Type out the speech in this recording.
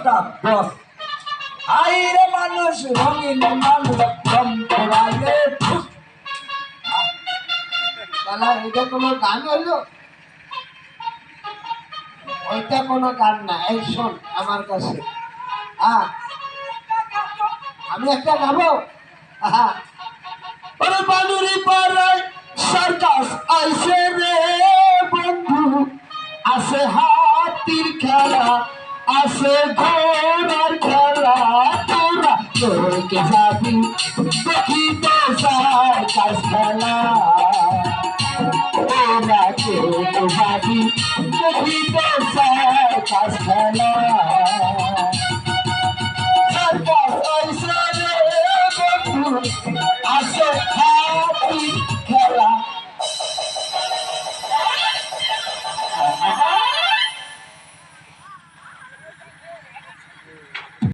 ওস্তাদ বস আইরে মানুষ রঙিন মানুষ চম্পরায়ে তাহলে এটা কোনো গান হইলো? ওইটা কোনো গান না। এই শোন আমার কাছে, হ্যাঁ আমি একটা গাবো। হ্যাঁ ওরে বালুরি পাড়ায় সার্কাস আইছে রে বন্ধু আছে হাতির খেলা আছে ঘোড়ার খেলা তোরা তোরকে যাবি দেখিতে সার্কাস খেলা তোরা কে যাবি দেখিতে সার্কাস